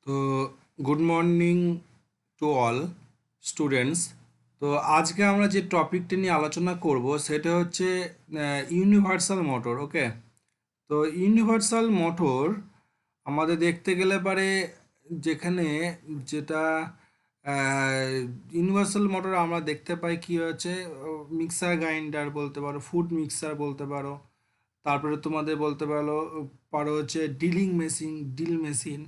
তো good morning to all students. তো আজকে আমরা যে টপিকটা নিয়ে আলোচনা করব সেটা হচ্ছে ইউনিভার্সাল মোটর। ওকে, তো ইউনিভার্সাল মোটর আমাদের দেখতে গেলে পারে যেখানে যেটা ইউনিভার্সাল মোটর আমরা দেখতে পাই কি হচ্ছে মিক্সার গ্রাইন্ডার বলতে পারো, ফুড মিক্সার বলতে পারো, তারপরে তোমাদের বলতে পারো হচ্ছে ডিল মেশিন।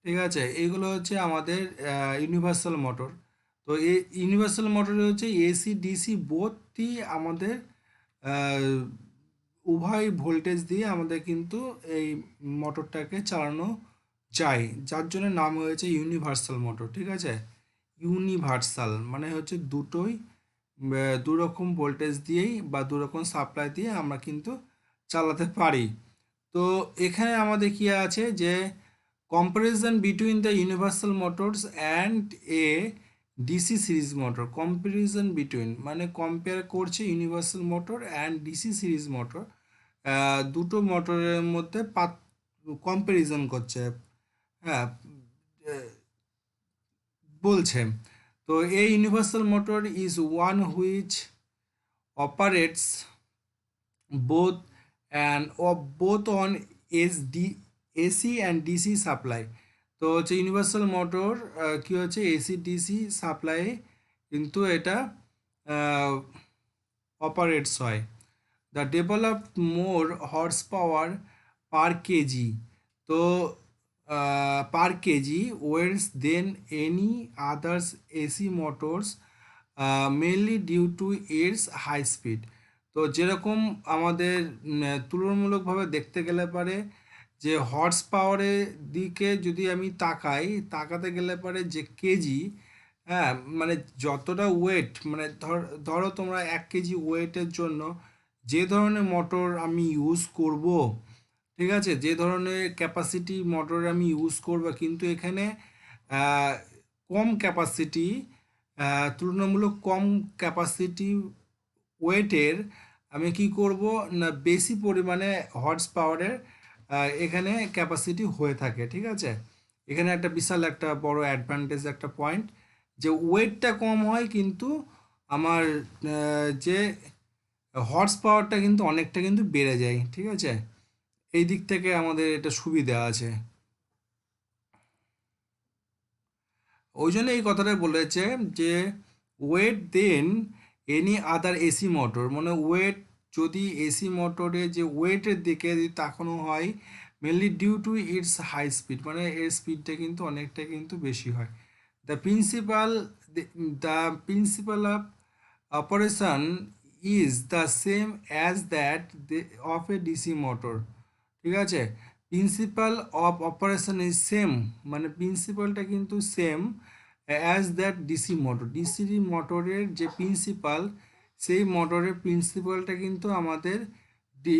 ঠিক আছে, এইগুলো হচ্ছে আমাদের ইউনিভার্সাল মোটর। তো এই ইউনিভার্সাল মোটরে হচ্ছে এসি ডিসি বোথই আমাদের আহ, উভয় ভোল্টেজ দিয়ে আমাদের কিন্তু এই মোটরটাকে চালানো যায়, যার জন্য নাম হয়েছে ইউনিভার্সাল মোটর। ঠিক আছে, ইউনিভার্সাল মানে হচ্ছে দুটোই দু রকম ভোল্টেজ দিয়েই বা দু রকম সাপ্লাই দিয়ে আমরা কিন্তু চালাতে পারি। তো এখানে আমাদের কি আছে যে comparison between the universal motors and a DC series motor. Comparison between মানে কম্পেয়ার করছে universal motor and DC series motor, দুটো মোটরের মধ্যে কম্পারিজন করছে। হ্যাঁ, বলছে। তো এই universal motor is one which operates both both on AC and DC supply. তো হচ্ছে ইউনিভার্সাল মোটর কি হচ্ছে এসি ডিসি সাপ্লাই কিন্তু এটা অপারেটস হয়। The develop more horse power per KG, তো per KG weights than any others AC motors, mainly due to its high speed. তো যেরকম আমাদের তুলনামূলকভাবে দেখতে গেলে পারে যে হর্স পাওয়ারের দিকে যদি আমি তাকাতে গেলে পারে যে কেজি, হ্যাঁ, মানে যতটা ওয়েট, মানে ধরো তোমরা 1 কেজি ওয়েটের জন্য যে ধরনের মোটর আমি ইউজ করব, ঠিক আছে, যে ধরনের ক্যাপাসিটি মোটর আমি ইউজ করব, কিন্তু এখানে আহ, কম ক্যাপাসিটি, তুলনামূলক কম ক্যাপাসিটি ওয়েটের আমি কি করব না বেশি পরিমাণে হর্স পাওয়ারের এখানে ক্যাপাসিটি হয়ে থাকে। ঠিক আছে, এখানে একটা বিশাল একটা বড় অ্যাডভান্টেজ একটা পয়েন্ট যে ওয়েটটা কম হয় কিন্তু আমার যে হর্স পাওয়ারটা কিন্তু অনেকটা কিন্তু বেড়ে যায়। ঠিক আছে, এই দিক থেকে আমাদের এটা সুবিধা আছে। ওই জন্য এই কথাটা বলেছে যে weight than any other AC motor, মানে ওয়েট যদি এসি মোটরে যে ওয়েটের দিকে যদি তাকানো হয়, mainly due to its high speed, মানে এর স্পিডটা কিন্তু অনেকটা কিন্তু বেশি হয়। The principle the principle of operation is the same as that of a DC motor. ঠিক আছে, principle of operation is same, মানে প্রিন্সিপালটা কিন্তু same as that DC motor. DC মোটরের যে প্রিন্সিপাল, সেই মোটরের প্রিন্সিপালটা কিন্তু আমাদের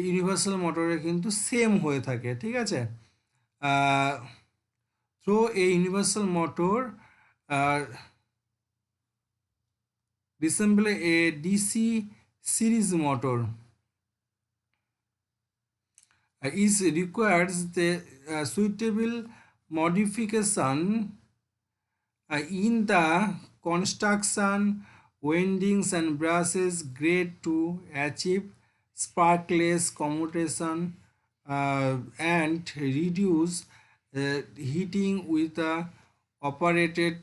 ইউনিভার্সাল মোটরে কিন্তু সেম হয়ে থাকে। ঠিক আছে, through a universal motor resemble a DC series motor is requires the suitable modification in the construction, windings and brushes grade to achieve sparkless commutation and reduce heating with the operated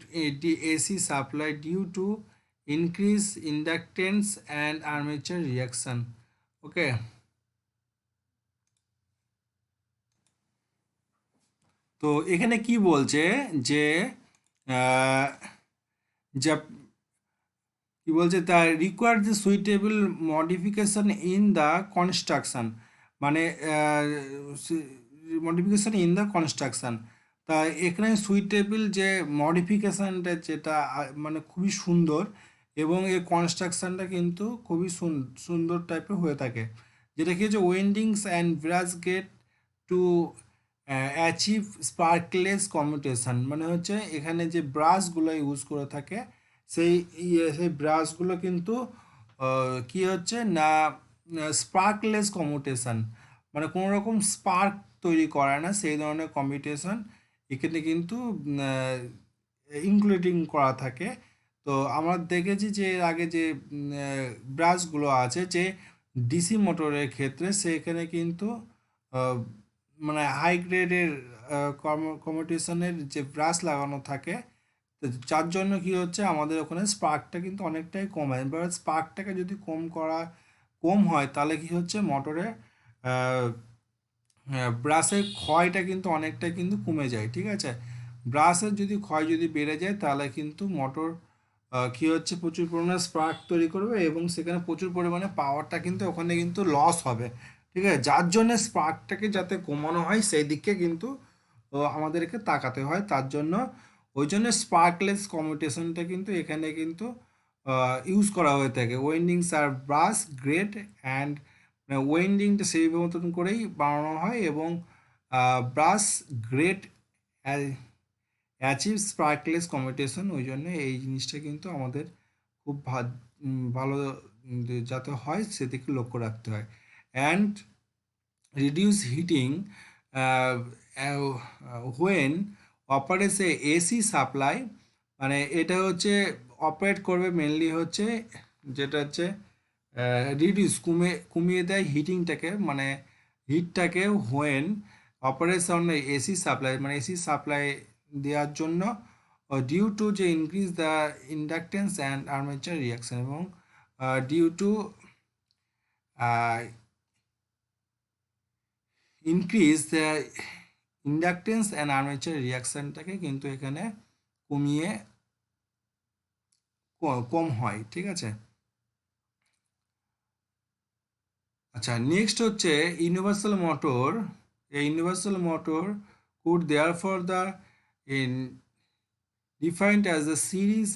the AC supply due to increase inductance and armature reaction. Okay, তো এখানে কি বলছে যে আহ, যা কি বলছে তা require the suitable modification in the construction, মানে মডিফিকেশন ইন দ্য কনস্ট্রাকশন। তা এখানে সুইটেবল যে মডিফিকেশানটা যেটা মানে খুবই সুন্দর, এবং এই কনস্ট্রাকশানটা কিন্তু খুবই সুন্দর টাইপের হয়ে থাকে, যেটা কি হচ্ছে windings and brush get to achieve sparkless commutation, মানে হচ্ছে এখানে যে ব্রাশগুলো ইউজ করে থাকে সেই ব্রাশগুলো কিন্তু কি হচ্ছে না স্পার্কলেস কমিউটেশন, মানে কোনো রকম স্পার্ক তৈরি করে না সেই ধরনের কমিউটেশন এখানে কিন্তু ইনক্লুডিং করা থাকে। তো আমরা দেখেছি যে এর আগে যে ব্রাশগুলো আছে যে ডিসি মোটরের ক্ষেত্রে সেখানে কিন্তু আহ, মানে হাই গ্রেডের কম্পিটিশনের যে ব্রাশ লাগানো থাকে, তো যার জন্য কি হচ্ছে আমাদের ওখানে স্পার্কটা কিন্তু অনেকটাই কমে। এবার স্পার্কটাকে যদি কম হয় তাহলে কি হচ্ছে মোটরে ব্রাশের ক্ষয়টা কিন্তু অনেকটাই কিন্তু কমে যায়, ঠিক আছে। ব্রাশের যদি ক্ষয় যদি বেড়ে যায় তাহলে কিন্তু মোটর কি হচ্ছে প্রচুর পরিমাণে স্পার্ক তৈরি করবে এবং সেখানে প্রচুর পরিমাণে পাওয়ারটা কিন্তু ওখানে কিন্তু লস হবে, ঠিক আছে। যার জন্য স্পার্কটাকে যাতে কমানো হয় সেই দিকে কিন্তু আমাদেরকে তাকাতে হয়। তার জন্য ওই জন্য স্পার্কলেস কমিউটেশনটা কিন্তু এখানে কিন্তু ইউজ করা হয়ে থাকে। ওয়েন্ডিংস আর ব্রাশ গ্রেড অ্যান্ড ওয়েন্ডিংটা সেই মতন করেই বানানো হয় এবং brush grade achieve sparkless commutation. ওই জন্য এই জিনিসটা কিন্তু আমাদের খুব ভালো যাতে হয় সেদিকে লক্ষ্য রাখতে হয়। And reduce heating when operates a AC supply, মানে এটা হচ্ছে অপারেট করবে মেনলি হচ্ছে যেটা হচ্ছে রিডিউস কমিয়ে দেয় হিটিংটাকে, মানে হিটটাকে when operates on AC supply, মানে এসি সাপ্লাই দেওয়ার জন্য ডিউ টু যে increase the inductance and armature reaction এবং due to increase the inductance and armature রিয়াকশানটাকে কিন্তু এখানে কমিয়ে কম হয়, ঠিক আছে। আচ্ছা, নেক্সট হচ্ছে ইউনিভার্সাল মোটর। এই universal motor could there for the in defined as a series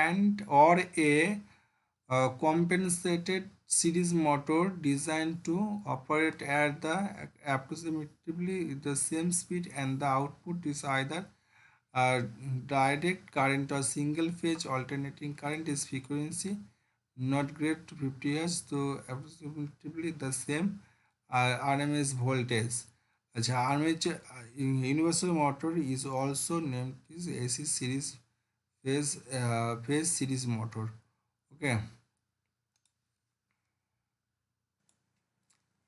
and or a compensated series motor designed to operate at the approximately the same speed and the output is either direct current or single phase alternating current is frequency not greater to 50 Hz to approximately the same RMS voltage. আচ্ছা, armature universal motor is also named as AC series phase series motor. ওকে,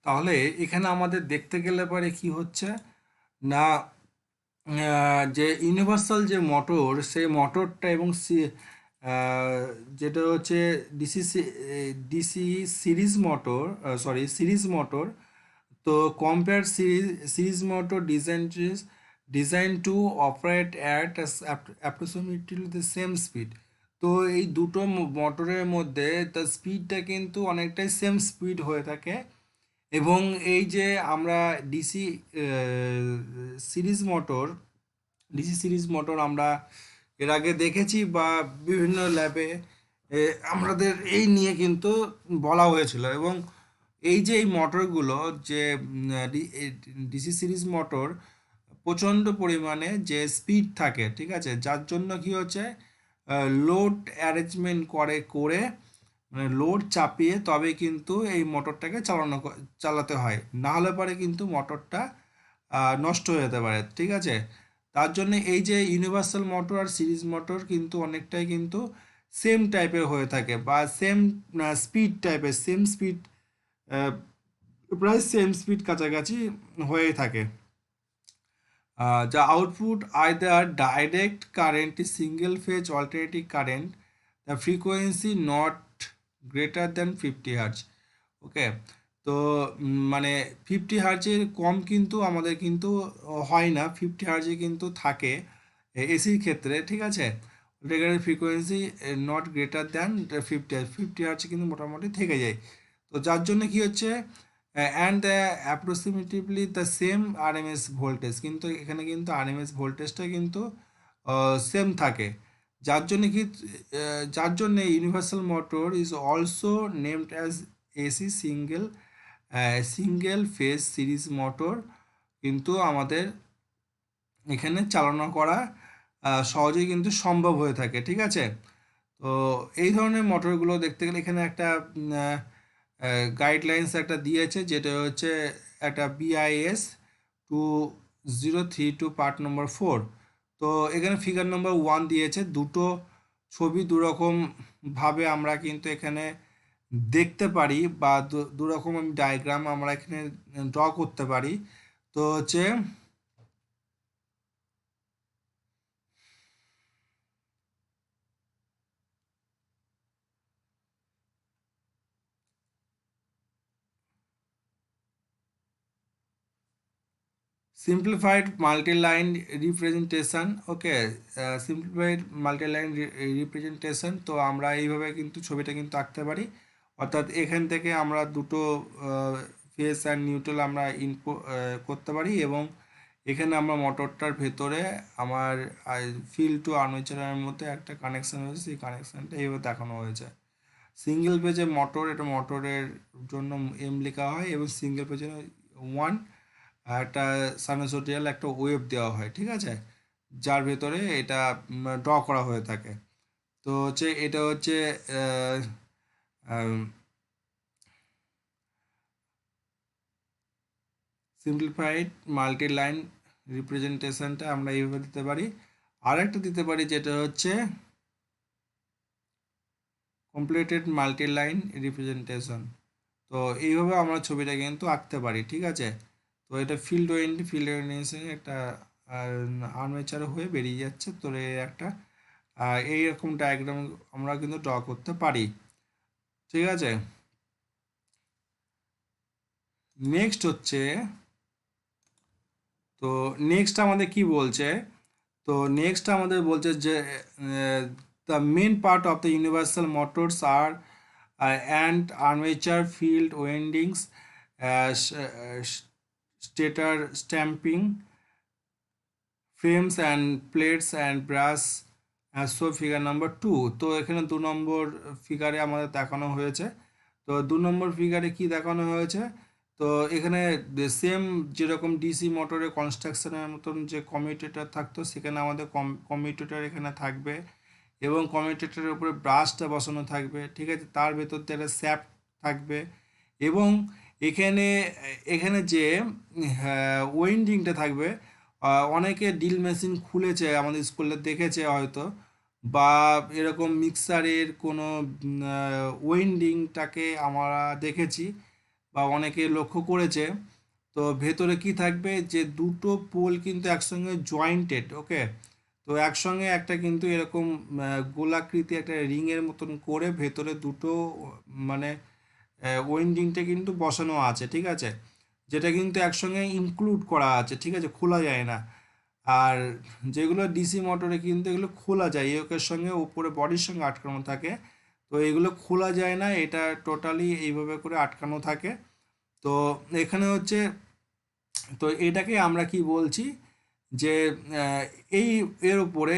তাহলে এখানে আমাদের দেখতে গেলে পরে কি হচ্ছে না, যে ইউনিভার্সাল যে মোটর সেই মোটরটা এবং যেটা হচ্ছে DC DC series motor, sorry series motor. তো compare series motor design to operate at approximately the same speed. তো এই দুটো মোটরের মধ্যে তার স্পিডটা কিন্তু অনেকটাই সেম স্পিড হয়ে থাকে এবং এই যে আমরা DC series motor DC series motor আমরা এর আগে দেখেছি বা বিভিন্ন ল্যাবে আমাদের এই নিয়ে কিন্তু বলা হয়েছিল এবং এই যে এই মোটরগুলো যে ডিসি সিরিজ মোটর প্রচণ্ড পরিমাণে যে স্পিড থাকে, ঠিক আছে, যার জন্য কি হচ্ছে লোড অ্যারেঞ্জমেন্ট করে মানে লোড চাপিয়ে তবে কিন্তু এই মোটরটাকে চালাতে হয়, না হলে পরে কিন্তু মোটরটা নষ্ট হয়ে যেতে পারে, ঠিক আছে। তার জন্য এই যে ইউনিভার্সাল মোটর আর সিরিজ মোটর কিন্তু অনেকটাই কিন্তু সেম টাইপের হয়ে থাকে বা সেম স্পিড টাইপের, সেম স্পিড প্রায় সেম স্পিড কাছাকাছি হয়ে থাকে। The output either direct current is single phase alternating current, the frequency not greater than 50 Hz. ওকে, তো মানে 50 হার্জের কম কিন্তু আমাদের কিন্তু হয় না, 50 হার্জে কিন্তু থাকে এসির ক্ষেত্রে, ঠিক আছে। Regular frequency not greater than 50 হার্জে কিন্তু মোটামুটি থেকে যায়। তো যার জন্য কি হচ্ছে and approximately the same RMS voltage, কিন্তু এখানে কিন্তু আরএমএস ভোল্টেজটা কিন্তু সেম থাকে। যার জন্য universal motor is also named as AC single phase series motor, কিন্তু আমাদের এখানে চালনা করা সহজেই কিন্তু সম্ভব হয়ে থাকে, ঠিক আছে। তো এই ধরনের মোটরগুলো দেখতে গেলে এখানে একটা গাইডলাইন্স একটা দিয়েছে যেটা হচ্ছে একটা BIS 2 03 টু পার্ট নম্বর 4। তো এখানে ফিগার নম্বর 1 দিয়েছে, দুটো ছবি দুরকম ভাবে আমরা কিন্তু এখানে দেখতে পারি, বা দুরকম ডায়াগ্রাম আমরা এখানে ড্র করতে পারি। তো হচ্ছে simplified multi-line representation, ওকে, simplified multi-line representation। তো আমরা এইভাবে কিন্তু ছবিটা কিন্তু আঁকতে পারি, অর্থাৎ এখান থেকে আমরা দুটো ফেস অ্যান্ড নিউট্রাল আমরা ইনপুট করতে পারি, এবং এখানে আমরা মোটরটার ভেতরে আমার ফিল্ড টু আর্মেচারের মধ্যে একটা কানেকশান হয়েছে, সেই কানেকশানটা এইভাবে দেখানো হয়েছে। সিঙ্গেল পেজে মোটর, এটা মোটরের জন্য এম লেখা হয়, এবং সিঙ্গেল পেজে 1 একটা সাইনোসয়েডাল একটা ওয়েভ দেওয়া হয়, ঠিক আছে, যার ভেতরে এটা ড্র করা হয়ে থাকে। তো হচ্ছে এটা হচ্ছে সিম্পলিফাইড মাল্টি লাইন রিপ্রেজেন্টেশনটা আমরা এইভাবে দিতে পারি। আর একটা দিতে পারি যেটা হচ্ছে কমপ্লিটেড মাল্টি লাইন রিপ্রেজেন্টেশন। তো এইভাবে আমরা ছবিটা কিন্তু আঁকতে পারি, ঠিক আছে। তো এটা ফিল্ড ওয়েন্ডিং একটা আর্মেচার হয়ে বেরিয়ে যাচ্ছে, তো একটা এইরকম ডায়াগ্রাম আমরা কিন্তু ড্র করতে পারি, ঠিক আছে। নেক্সট হচ্ছে, তো নেক্সট আমাদের কি বলছে, তো নেক্সট আমাদের বলছে যে the main part of the universal motors are and armature field windings, stator stamping frames and plates and brush, so figure number 2। তো এখানে 2 নম্বর ফিগারে আমাদের দেখানো হয়েছে। তো 2 নম্বর ফিগারে কি দেখানো হয়েছে, তো এখানে সেম যেরকম ডিসি মোটরের কনস্ট্রাকশনের মতন যে কমিউটেটর থাকতো, সেখানে আমাদের কমিউটেটর এখানে থাকবে, এবং কমিউটেটরের উপরে ব্রাশটা বসানো থাকবে, ঠিক আছে, তার ভেতর দিয়ে একটা শ্যাফট থাকবে, এবং এখানে এখানে যে ওয়েন্ডিংটা থাকবে, অনেকে ড্রিল মেশিন খুলেছে আমাদের স্কুলে দেখেছে হয়তো, বা এরকম মিক্সারের কোনো ওয়েন্ডিংটাকে আমরা দেখেছি, বা অনেকে লক্ষ্য করেছে। তো ভেতরে কি থাকবে, যে দুটো পোল কিন্তু একসঙ্গে জয়েন্টেড, ওকে। তো একসঙ্গে একটা কিন্তু এরকম গোলাকৃতি একটা রিংয়ের মতন করে ভেতরে দুটো মানে ওয়েন্ডিংটা কিন্তু বসানো আছে, ঠিক আছে, যেটা কিন্তু একসঙ্গে ইনক্লুড করা আছে, ঠিক আছে, খোলা যায় না। আর যেগুলো ডিসি মোটরে কিন্তু এগুলো খোলা যায়, ইয়োকের সঙ্গে উপরে বডির সঙ্গে আটকানো থাকে, তো এগুলো খোলা যায় না, এটা টোটালি এইভাবে করে আটকানো থাকে। তো এখানে হচ্ছে, তো এটাকে আমরা কি বলছি, যে আহ, এই এর উপরে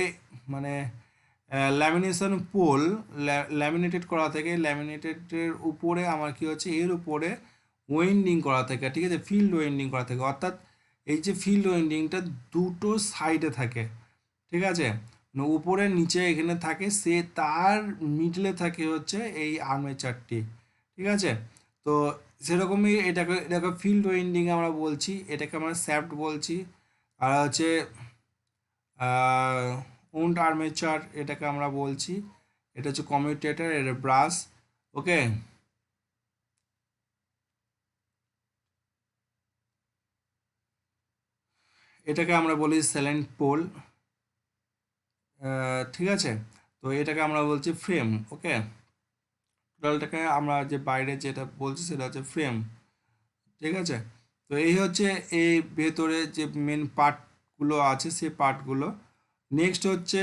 মানে ল্যামিনেশন পোল ল্যামিনেটেড করা থেকে, ল্যামিনেটেডের উপরে আমার কি হচ্ছে, এর উপরে ওয়েন্ডিং করা থাকে, ঠিক আছে, ফিল্ড ওয়েন্ডিং করা থাকে, অর্থাৎ এই যে ফিল্ড ওয়েন্ডিংটা দুটো সাইডে থাকে, ঠিক আছে, মানে উপরে নিচে এখানে থাকে, সে তার মিডলে থাকে হচ্ছে এই আর্মেচারটি, ঠিক আছে। তো সেরকমই এটাকে ফিল্ড ওয়েন্ডিং আমরা বলছি, এটাকে আমরা শ্যাফট বলছি। আর হচ্ছে উন্ড আর্মেচার, এটাকে আমরা বলছি, এটা হচ্ছে কমিউটেটর, এটা ব্রাশ, ওকে। এটাকে আমরা বলি স্যালেন্ট পোল, ঠিক আছে। তো এটাকে আমরা বলছি ফ্রেম, ওকে। টোটালটাকে আমরা যে বাইরে যেটা বলছি সেটা হচ্ছে ফ্রেম, ঠিক আছে। তো এই হচ্ছে এই ভেতরে যে মেন পার্টগুলো আছে সেই পার্টগুলো। নেক্সট হচ্ছে,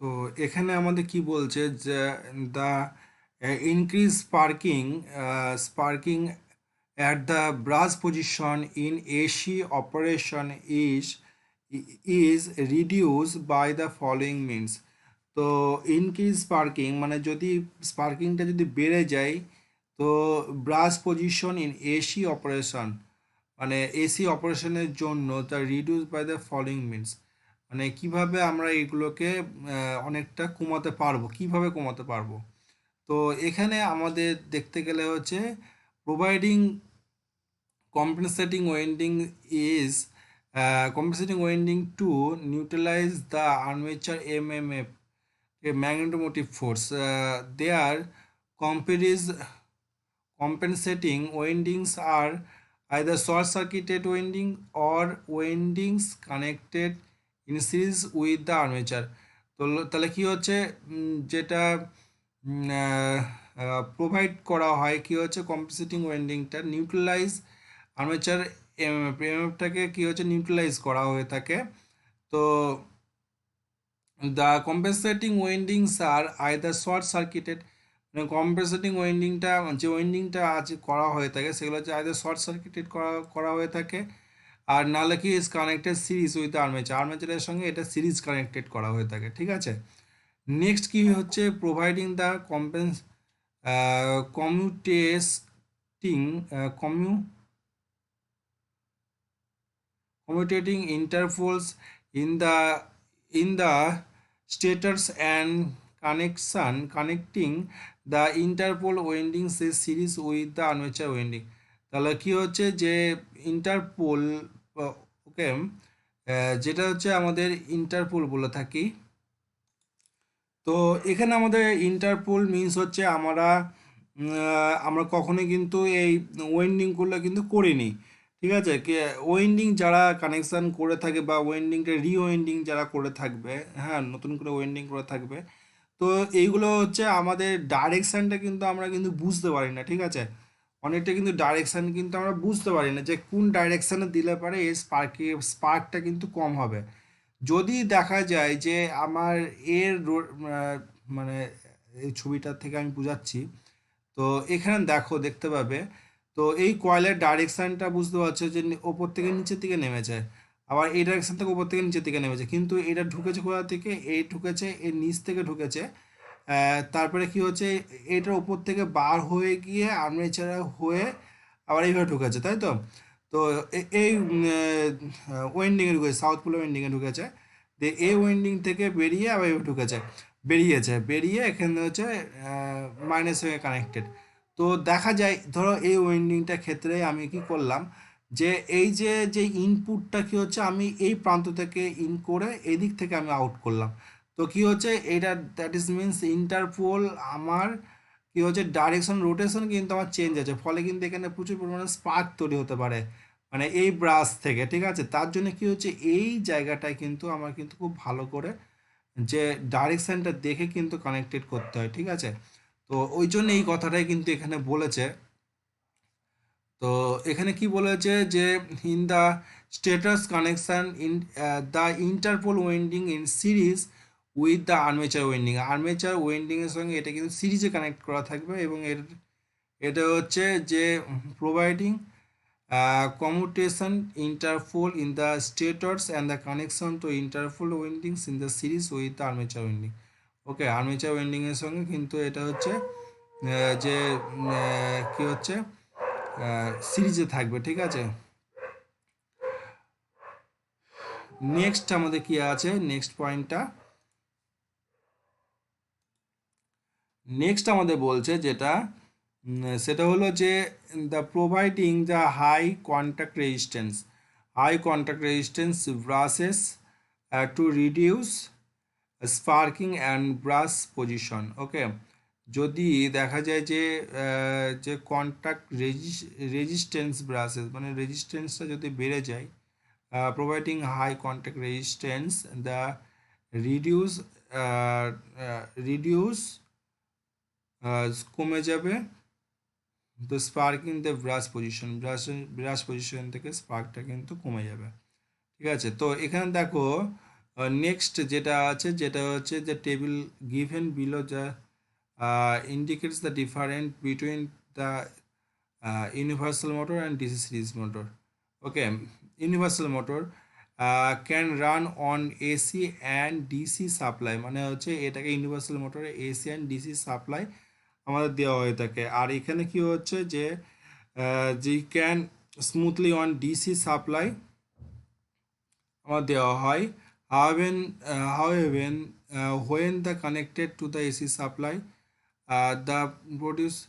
তো এখানে আমাদের কি বলছে যে the increase sparking at the brass position in AC operation is reduced by the following means। তো ইনক্রিজ স্পার্কিং মানে যদি স্পার্কিংটা যদি বেড়ে যায়, তো brush position in AC operation, মানে এসি অপারেশনের জন্য তা reduce by the following means, মানে কিভাবে আমরা এগুলোকে অনেকটা কমাতে পারবো, কিভাবে কমাতে পারবো। তো এখানে আমাদের দেখতে গেলে হচ্ছে providing compensating winding is compensating winding to neutralize the armature mmf, a magnetomotive force. Their compensating windings are either short circuited winding or windings connected in series with the armature. তো তাহলে কি হচ্ছে, যেটা প্রোভাইড করা হয় কি হচ্ছে compensating ওয়েন্ডিংটা নিউট্রালাইজ আর্মেচার এমএফটাকে কি হচ্ছে নিউট্রালাইজ করা হয়ে থাকে। তো the compensating windings are either short circuited, মানে কম্পেনসেটিং ওয়েন্ডিংটা যে ওয়েন্ডিংটা আজ করা হয়ে থাকে সেগুলো হচ্ছে আইদার শর্ট সার্কিটেড করা হয়ে থাকে, আর নাহলে কি is connected series with armature, আর্মেচারের সঙ্গে এটা সিরিজ কানেক্টেড করা হয়ে থাকে। ঠিক আছে, নেক্সট কি হচ্ছে providing the commutating commutating intervals in the stators and connecting the interpole windings is series with the armature winding। তাহলে কি হচ্ছে যে ইন্টারপোল, ওকে, যেটা হচ্ছে আমাদের ইন্টারপোল বলে থাকি। তো এখানে আমাদের ইন্টারপোল মিনস হচ্ছে আমরা কখনোই কিন্তু এই ওয়েন্ডিংগুলো কিন্তু করিনি। ঠিক আছে, ওয়েন্ডিং যারা কানেকশান করে থাকে বা ওয়েন্ডিংটা রিওয়েন্ডিং যারা করে থাকবে, হ্যাঁ, নতুন করে ওয়েন্ডিং করে থাকবে, তো এইগুলো হচ্ছে আমাদের ডাইরেকশানটা কিন্তু আমরা কিন্তু বুঝতে পারি না। ঠিক আছে, অনেকটা কিন্তু ডাইরেকশান কিন্তু আমরা বুঝতে পারি না যে কোন ডাইরেকশানে দিলে পারে এই স্পার্কটা কিন্তু কম হবে। যদি দেখা যায় যে আমার এর মানে এই ছবিটার থেকে আমি বুঝাচ্ছি, তো এখানে দেখতে পাবে, তো এই কয়েলের ডাইরেকশানটা বুঝতে পারছো যে ওপর থেকে নিচের দিকে নেমেছে, আবার এই ডাইরেকশান থেকে ওপর থেকে নিচের দিকে নেমেছে, কিন্তু এটা ঢুকেছে কোথা থেকে, এই ঢুকেছে এর নিচ থেকে ঢুকেছে। তারপরে কি হচ্ছে এটার ওপর থেকে বার হয়ে গিয়ে আর্মেচার হয়ে আবার এইভাবে ঢুকেছে, তাই তো। তো এই ওয়েন্ডিংয়ে ঢুকেছে, সাউথ পোল ওয়েন্ডিংয়ে ঢুকেছে, দিয়ে এই ওয়েন্ডিং থেকে বেরিয়ে আবার এইভাবে ঢুকেছে, বেরিয়ে এখানে হচ্ছে মাইনাস হয়ে কানেক্টেড। তো দেখা যায় ধরো এই ওয়েন্ডিংটার ক্ষেত্রে আমি কি করলাম, যে এই যে ইনপুটটা কি হচ্ছে আমি এই প্রান্ত থেকে ইন করে এই দিক থেকে আমি আউট করলাম। তো কি হচ্ছে এটা দ্যাট ইজ মিনস ইন্টারপোল আমার কি হচ্ছে ডাইরেকশন রোটেশন কিন্তু আমার চেঞ্জ আছে, ফলে কিন্তু এখানে প্রচুর পরিমাণে স্পার্ক তৈরি হতে পারে, মানে এই ব্রাশ থেকে। ঠিক আছে, তার জন্য কি হচ্ছে এই জায়গাটায় কিন্তু আমার কিন্তু খুব ভালো করে যে ডাইরেকশানটা দেখে কিন্তু কানেক্টেড করতে হয়। ঠিক আছে, তো ওই জন্য এই কথাটাই কিন্তু এখানে বলেছে। তো এখানে কি বলেছে যে in the status connection in the interpole winding in series with the armature ওয়েন্ডিংয়ের সঙ্গে এটা কিন্তু সিরিজে কানেক্ট করা থাকবে, এবং এটা হচ্ছে যে providing commutation interpole in the stators and the connection to interpole windings in the series with the armature winding। Okay, armature winding এর সঙ্গে কিন্তু এটা হচ্ছে যে কি হচ্ছে সিরিজে থাকবে। ঠিক আছে, নেক্সট আমাদের কি আছে, নেক্সট পয়েন্টটা নেক্সট আমাদের বলছে যেটা সেটা হলো যে the providing the high contact resistance brushes to reduce sparking and brush position. Okay, যদি দেখা যায় যে কন্ট্যাক্ট রেজিস্ট্যান্স ব্রাশেস মানে রেজিস্ট্যান্সটা যদি বেড়ে যায়, providing high contact resistance the reduce reduce কমে যাবে, তো স্পার্কিং দ্য ব্রাশ পজিশন থেকে স্পার্কটা কিন্তু কমে যাবে। ঠিক আছে, তো এখানে দেখো নেক্সট যেটা আছে যেটা হচ্ছে যে টেবিল গিভেন বিলো যা indicates the different between the universal motor and DC series motor. Okay, universal motor can run on AC and DC supply, মানে হচ্ছে এটাকে ইউনিভার্সাল মোটরে এসি অ্যান্ড ডিসি সাপ্লাই আমাদের দেওয়া হয়ে থাকে। আর এখানে কি হচ্ছে যে can smoothly on DC supply আমার দেওয়া হয়। হাওয়েভেন when the connected to the AC supply the produce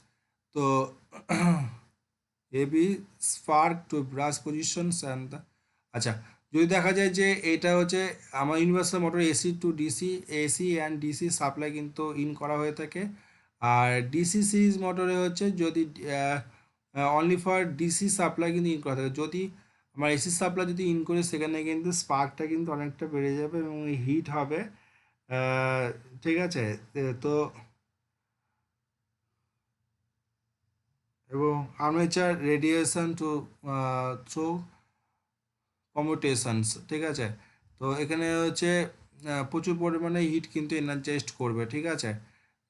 তো heavy spark two brush positions and the আচ্ছা, যদি দেখা যায় যে এটা হচ্ছে আমার universal motor AC two DC, AC and DC supply কিন্তু ইন করা হয়ে থাকে। আর ডিসি সিরিজ মোটরে হচ্ছে যদি অনলি ফর ডিসি সাপ্লাই কিন্তু ইন করা থাকে। যদি আমার এসি সাপ্লাই যদি ইন করি সেখানে কিন্তু স্পার্কটা কিন্তু অনেকটা বেড়ে যাবে এবং হিট হবে। ঠিক আছে, তো এবং আর্মেচার রেডিয়েশন টু থ্রু কমিউটেশনস, ঠিক আছে। তো এখানে হচ্ছে প্রচুর পরিমাণে হিট কিন্তু এনার্জাইজড করবে, ঠিক আছে।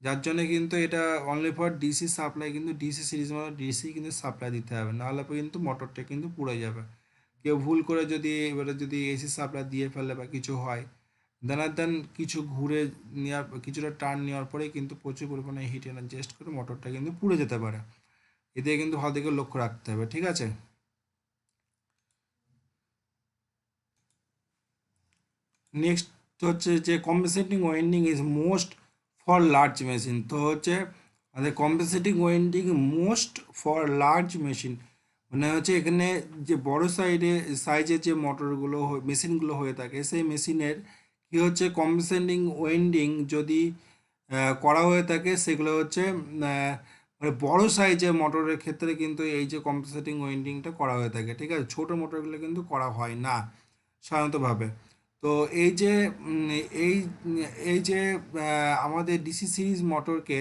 যার জন্য কিন্তু এটা অনলি ফর ডিসি সাপ্লাই, কিন্তু ডিসি সিরিজ মানে ডিসি কিন্তু সাপ্লাই দিতে হবে, নাহলে কিন্তু মোটরটা কিন্তু পুড়ে যাবে। কেউ ভুল করে যদি এবারে যদি এসি সাপ্লাই দিয়ে ফেলে বা কিছু হয়, দেন কিছু ঘুরে নেওয়ার কিছুটা টার্ন নেওয়ার পরেই কিন্তু প্রচুর পরিমাণে হিট এনার্জাইজড করে মোটরটা কিন্তু পুড়ে যেতে পারে। এতে কিন্তু ভালো দিকে লক্ষ্য রাখতে হবে, ঠিক আছে। নেক্সট হচ্ছে যে compensating winding is most for large machine. তো হচ্ছে আমাদের compensating winding most for large machine মানে হচ্ছে এখানে যে বড় সাইজের যে মোটরগুলো মেশিনগুলো হয়ে থাকে সেই মেশিনের কি হচ্ছে কম্পেনসেটিং ওয়েন্ডিং যদি করা হয়ে থাকে সেগুলো হচ্ছে মানে বড় সাইজের মোটরের ক্ষেত্রে কিন্তু এই যে কম্পেনসেটিং ওয়েন্ডিংটা করা হয়ে থাকে, ঠিক আছে। ছোটো মোটরগুলো কিন্তু করা হয় না সাধারণতভাবে। তো এই যে এই এই যে আমাদের ডিসি সিরিজ মোটরকে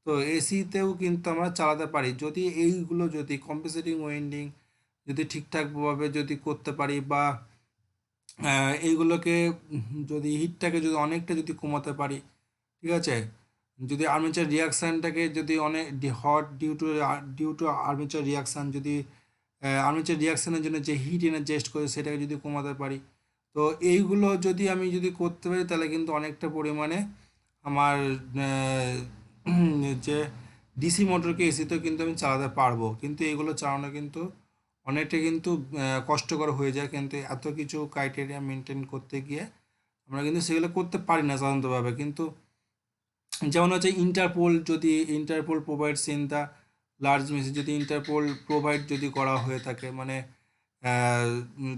তো এসিতেও কিন্তু আমরা চালাতে পারি যদি এইগুলো যদি কম্পেনসেটিং ওয়েন্ডিং যদি ঠিকঠাকভাবে যদি করতে পারি, বা এইগুলোকে যদি হিটটাকে যদি অনেকটা যদি কমাতে পারি, ঠিক আছে। যদি আর্মেচার রিয়াকশানটাকে যদি অনেক hot due to armature reaction, যদি আর্মেচার রিয়াকশানের জন্য যে হিট এনার্জাইজড করে সেটাকে যদি কমাতে পারি, তো এইগুলো যদি আমি যদি করতে পারি তাহলে কিন্তু অনেকটা পরিমাণে আমার যে ডিসি মোটরকে এসিতেও কিন্তু আমি চালাতে পারবো। কিন্তু এগুলো চালানো কিন্তু অনেকটা কিন্তু কষ্টকর হয়ে যায়, কিন্তু এত কিছু ক্রাইটেরিয়া মেনটেন করতে গিয়ে আমরা কিন্তু সেগুলো করতে পারি না সাধারণতভাবে। কিন্তু যেমন হচ্ছে ইন্টারপোল, যদি Interpol provides in the large machine, যদি ইন্টারপোল প্রোভাইড যদি করা হয়ে থাকে মানে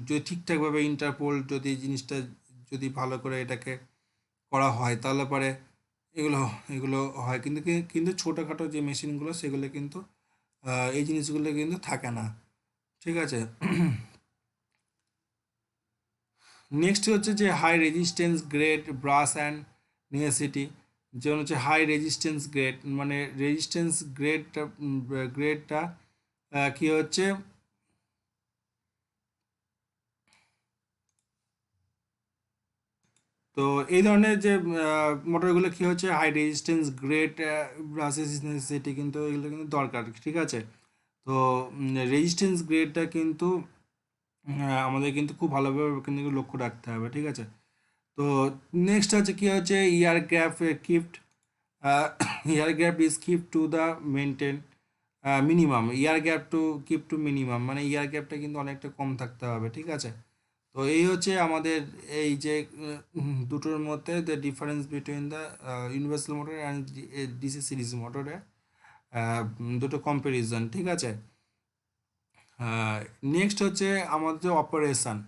যদি ঠিকঠাকভাবে ইন্টারপোল যদি জিনিসটা যদি ভালো করে এটাকে করা হয় তাহলে পরে এগুলো এগুলো হয়। কিন্তু ছোটোখাটো যে মেশিনগুলো সেগুলো কিন্তু এই জিনিসগুলো কিন্তু থাকে না, ঠিক আছে। নেক্সট হচ্ছে যে high resistance grade brush and necessity. যেমন হচ্ছে হাই রেজিস্ট্যান্স গ্রেড মানে রেজিস্ট্যান্স গ্রেডটা কী হচ্ছে তো এই ধরনের যে মোটরগুলো কী হচ্ছে high resistance grade brushes necessity, কিন্তু এগুলো কিন্তু দরকার, ঠিক আছে। তো রেজিস্ট্যান্স গ্রেডটা কিন্তু আমাদের কিন্তু খুব ভালোভাবে কিন্তু লক্ষ্য রাখতে হবে, ঠিক আছে। তো নেক্সট হচ্ছে কী হচ্ছে ইয়ার gap kept year gap is keep to the maintain minimum, year gap to keep two minimum মানে ইয়ার গ্যাপটা কিন্তু অনেকটা কম থাকতে হবে, ঠিক আছে। তো এই হচ্ছে আমাদের এই যে দুটোর মধ্যে the difference between the universal motor and DC series মোটরে দুটো কম্প্যারিজন, ঠিক আছে। নেক্সট হচ্ছে আমাদের অপারেশান।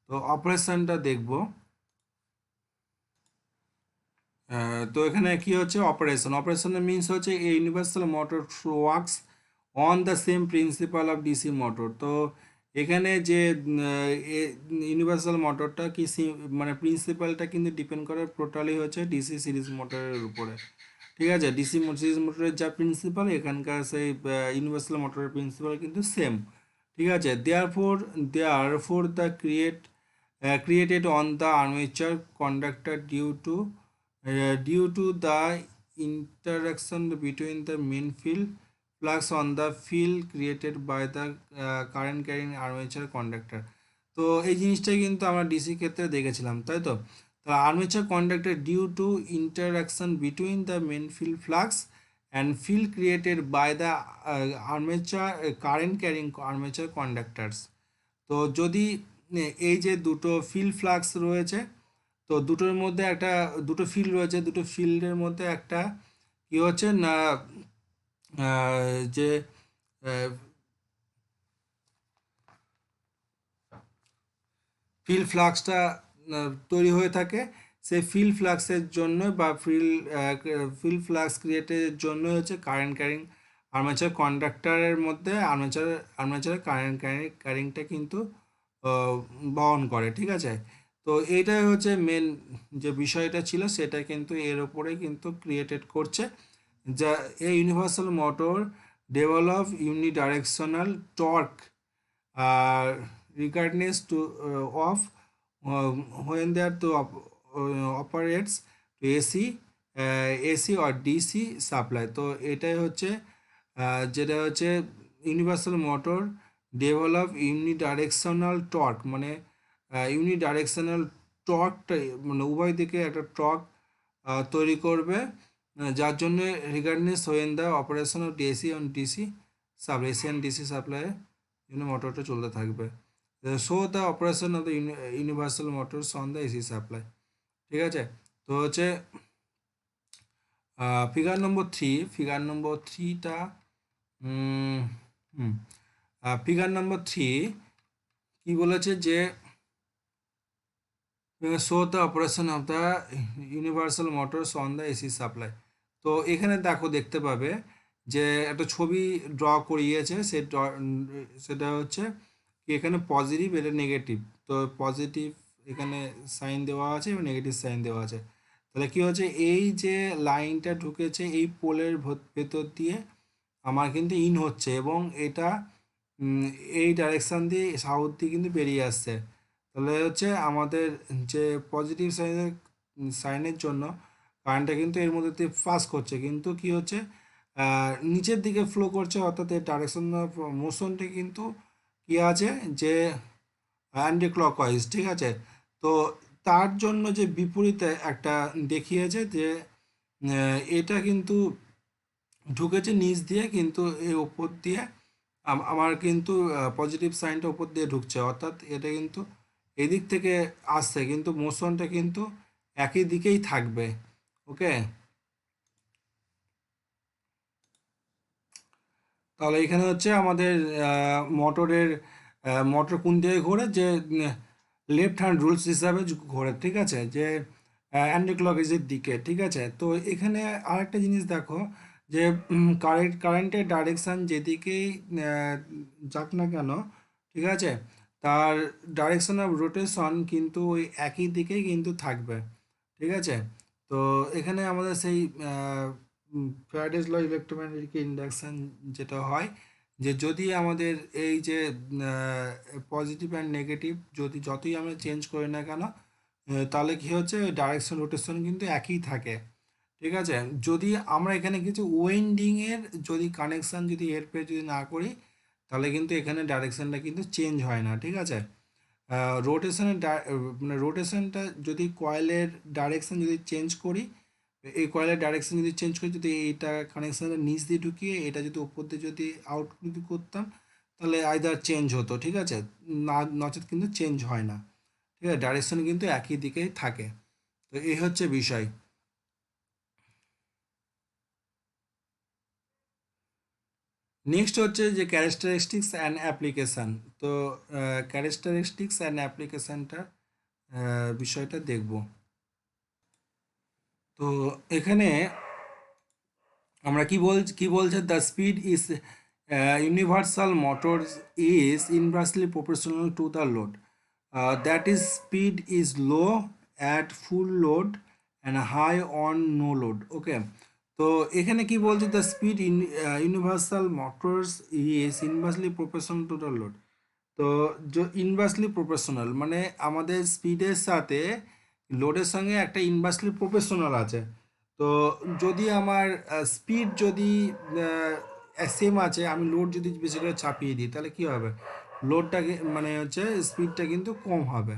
তো অপারেশানটা দেখব। তো এখানে কি হচ্ছে অপারেশনের মিনস হচ্ছে এ universal motor works on the same principal of DC motor. তো এখানে যে ইউনিভার্সাল মোটরটা কি মানে প্রিন্সিপালটা কিন্তু ডিপেন্ড করে টোটালি হচ্ছে ডিসি সিরিজ মোটরের উপরে, ঠিক আছে। ডিসি সিরিজ মোটরের যা প্রিন্সিপাল এখানকার সেই ইউনিভার্সাল মোটরের প্রিন্সিপাল কিন্তু সেম, ঠিক আছে। Therefore the created on the armature conductor due to the interaction between the main field flux on the field created by the current carrying armature conductor। তো এই জিনিসটাই কিন্তু আমরা ডিসি ক্ষেত্রে দেখেছিলাম, তাই তো। Armature conductor due to interaction between the main field flux and field created by the armature current carrying armature conductors. তো যদি এই যে দুটো ফিল্ড ফ্লাক্স রয়েছে, তো দুটোর মধ্যে একটা দুটো ফিল্ড রয়েছে, দুটো ফিল্ডের মধ্যে একটা কি হচ্ছে না যে ফিল্ড ফ্লাক্সটা তৈরি হয়ে থাকে, সেই ফিল্ড ফ্লাক্সের জন্য বা ফিল্ড ফ্লাক্স ক্রিয়েটের জন্য হচ্ছে কারেন্ট ক্যারিং আর্মেচার কন্ডাক্টরের মধ্যে আর্মেচারের কারেন্ট ক্যারিংটা কিন্তু বহন করে, ঠিক আছে। তো এইটাই হচ্ছে মেন যে বিষয়টা ছিল, সেটা কিন্তু এর ওপরে কিন্তু ক্রিয়েটেড করছে, যা এই universal motor develop unidirectional torque regardless to of when they are to operates to AC or DC supply. তো এটাই হচ্ছে যেটা হচ্ছে universal motor develop unidirectional torque, মানে ইউনিডাইরেকশনাল টর্কটা মানে উভয় দিকে একটা টর্ক তৈরি করবে, যার জন্য regardless when the operation of DAC on DC supply, AC and DC supply জন্য মোটরটা চলতে থাকবে। Show the operation of the universal motors on the AC supply, ঠিক আছে। তো হচ্ছে ফিগার নম্বর থ্রিটা ফিগার নম্বর থ্রি কি বলেছে যে show the operation of the universal motors on the AC supply. তো এখানে দেখতে পাবে যে একটা ছবি ড্র করিয়েছে, সেটা হচ্ছে কি এখানে পজিটিভ, এটা নেগেটিভ। তো পজিটিভ এখানে সাইন দেওয়া আছে এবং নেগেটিভ সাইন দেওয়া আছে। তাহলে কি হচ্ছে, এই যে লাইনটা ঢুকেছে এই পোলের ভেতর দিয়ে আমার কিন্তু ইন হচ্ছে, এবং এটা এই ডাইরেকশান দিয়ে সাউথ দিয়ে কিন্তু বেরিয়ে আসছে। তাহলে হচ্ছে আমাদের যে পজিটিভ সাইনের জন্য কারেন্টটা কিন্তু এর মধ্যে দিয়ে পাস করছে, কিন্তু কি হচ্ছে নিচের দিকে ফ্লো করছে, অর্থাৎ এর ডাইরেকশন অফ মোশনটা কিন্তু কি আছে যে অ্যান্টি ক্লকওয়াইজ, ঠিক আছে। তো তার জন্য যে বিপরীতে একটা দেখিয়েছে যে এটা কিন্তু ঢুকেছে নিচ দিয়ে, কিন্তু এই ওপর দিয়ে আমার কিন্তু পজিটিভ সাইনটা ওপর দিয়ে ঢুকছে, অর্থাৎ এটা কিন্তু এদিক থেকে আসছে, কিন্তু মোশনটা কিন্তু একই দিকেই থাকবে। ওকে, তাহলে এখানে হচ্ছে আমাদের মোটর কোন দিকে ঘোরে, যে লেফট হ্যান্ড রুলস হিসাবে ঘোরে, ঠিক আছে, যে অ্যান্টি ক্লকওয়াইজের দিকে, ঠিক আছে। তো এখানে আরেকটা জিনিস দেখো যে কারেন্টের ডাইরেকশান যেদিকেই যাক না কেন, ঠিক আছে, তার ডাইরেকশন অফ রোটেশন কিন্তু ওই একই দিকেই কিন্তু থাকবে, ঠিক আছে। তো এখানে আমাদের সেই ফ্যারাডেজ ল ইলেকট্রোম্যাগনেটিক ইন্ডাকশন যেটা হয়, যে যদি আমাদের এই যে পজিটিভ অ্যান্ড নেগেটিভ যতই আমরা চেঞ্জ করি না কেন, তাহলে কি হচ্ছে ডাইরেকশন রোটেশন কিন্তু একই থাকে, ঠিক আছে। যদি আমরা এখানে কিছু ওয়েন্ডিংয়ের যদি কানেকশান যদি এরপরে যদি না করি, তাহলে কিন্তু এখানে ডাইরেকশানটা কিন্তু চেঞ্জ হয় না, ঠিক আছে। রোটেশনের মানে রোটেশনটা যদি কয়েলের ডাইরেকশান যদি চেঞ্জ করি, এই কয়েলের ডাইরেকশন যদি চেঞ্জ করি, যদি এইটা কানেকশানের নিচ দিয়ে ঢুকিয়ে এটা যদি উপর দিয়ে যদি আউট যদি করতাম, তাহলে আইদার চেঞ্জ হতো, ঠিক আছে, না নচেত কিন্তু চেঞ্জ হয় না, ঠিক আছে, ডাইরেকশন কিন্তু একই দিকেই থাকে। তো এই হচ্ছে বিষয়। নেক্সট হচ্ছে যে ক্যারেক্টারিস্টিক্স অ্যান্ড অ্যাপ্লিকেশান। তো ক্যারেক্টারিস্টিক্স অ্যান্ড অ্যাপ্লিকেশানটা বিষয়টা দেখব। তো এখানে আমরা কি বলছে, the speed is universal motors is inversely proportional to the load, that is speed is low at full load and high on no load. Okay, তো এখানে কি বলছে, the speed universal motors is inversely proportional to the load. তো inversely proportional মানে আমাদের স্পিডের সাথে লোডের সঙ্গে একটা ইনভার্সলি প্রপোর্শনাল আছে। তো যদি আমার স্পিড যদি সেম আছে, আমি লোড যদি বেশি করে চাপিয়ে দিই, তাহলে কী হবে, লোডটাকে মানে হচ্ছে স্পিডটা কিন্তু কম হবে,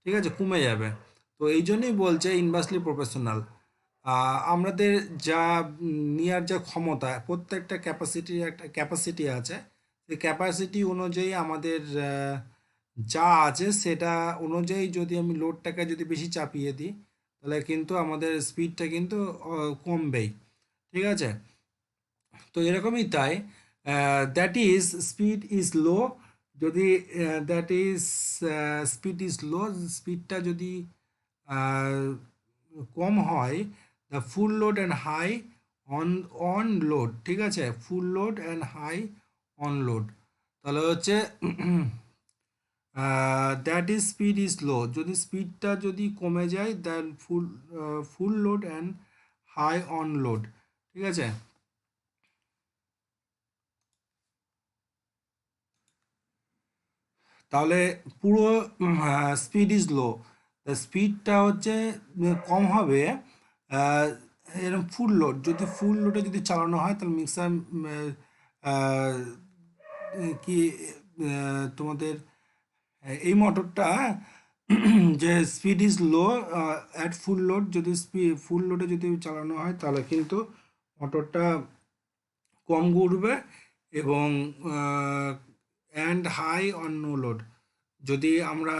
ঠিক আছে, কমে যাবে। তো এই জন্যই বলছে ইনভার্সলি প্রপোর্শনাল। আমাদের যা নেওয়ার যা ক্ষমতা, প্রত্যেকটা ক্যাপাসিটির একটা ক্যাপাসিটি আছে। সেই ক্যাপাসিটি অনুযায়ী আমাদের যা আছে সেটা অনুযায়ী যদি আমি লোডটাকে যদি বেশি চাপিয়ে দিই, তাহলে কিন্তু আমাদের স্পিডটা কিন্তু কমবেই। ঠিক আছে? তো এরকমই তাই, that is speed is low, যদি that is speed is low, স্পিডটা যদি আহ, কম হয়, the full load and high on on load, ঠিক আছে, full load and high on load, তাহলে হচ্ছে that is speed is low, যদি স্পিডটা যদি কমে যায়, then full load and high on load, ঠিক আছে। তাহলে পুরো স্পিড ইজ লো, স্পিডটা হচ্ছে কম হবে, আহ, এরকম ফুল লোড, যদি ফুল লোডে যদি চালানো হয় তাহলে মিক্সার কি তোমাদের এই মোটরটা যে speed is low at full load, যদি ফুল লোডে যদি চালানো হয় তাহলে কিন্তু মোটরটা কম ঘুরবে, এবং and high on no load, যদি আমরা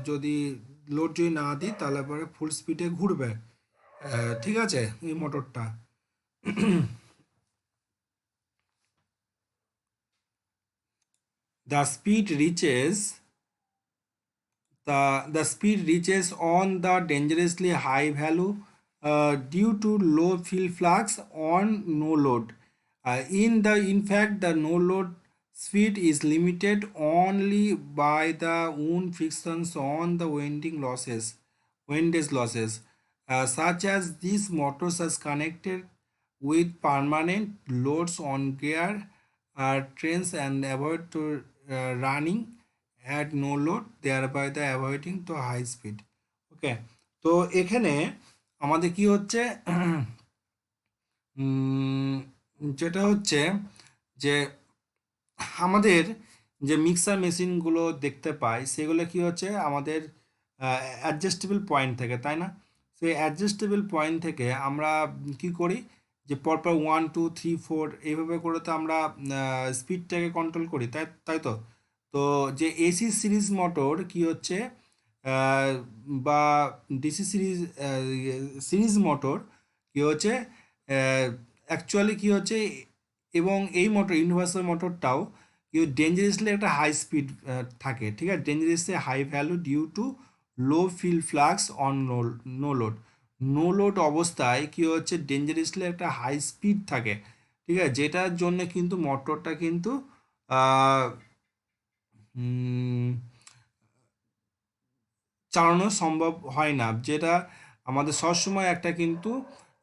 যদি লোড যদি না দিই তাহলে পরে ফুল স্পিডে ঘুরবে, ঠিক আছে এই মোটরটা। the speed reaches the speed reaches on the dangerously high value due to low field flux on no load. In fact, the no load speed is limited only by the wound frictions on the windage losses, such as these motors are connected with permanent loads on gear trains and avoid to running at no load, thereby the avoiding to high speed. ওকে, তো এখানে আমাদের কি হচ্ছে, উম, যেটা হচ্ছে যে আমাদের যে মিক্সার মেশিনগুলো দেখতে পাই সেগুলো কি হচ্ছে আমাদের অ্যাডজাস্টেবল পয়েন্ট থেকে, তাই না? সেই অ্যাডজাস্টেবল পয়েন্ট থেকে আমরা কি করি, যে পরপর 1 2 3 4 এইভাবে করে তো আমরা স্পিডটাকে কন্ট্রোল করি, তাই তাই তো। তো যে এসি সিরিজ মোটর কি হচ্ছে, আহ, বা ডিসি সিরিজ সিরিজ মোটর কি হচ্ছে, অ্যাকচুয়ালি কি হচ্ছে, এবং এই মোটর ইউনিভার্সাল মোটরটাও ডেঞ্জারাসলি একটা হাই স্পিড থাকে, ঠিক আছে, dangerously high value due to low field flux on no load, no load অবস্থায় কি হচ্ছে ডেঞ্জারাসলি একটা হাই স্পিড থাকে, ঠিক আছে, যেটার জন্য কিন্তু মোটরটা কিন্তু আহ, উম, চালানো সম্ভব হয় না, যেটা আমাদের সবসময় একটা কিন্তু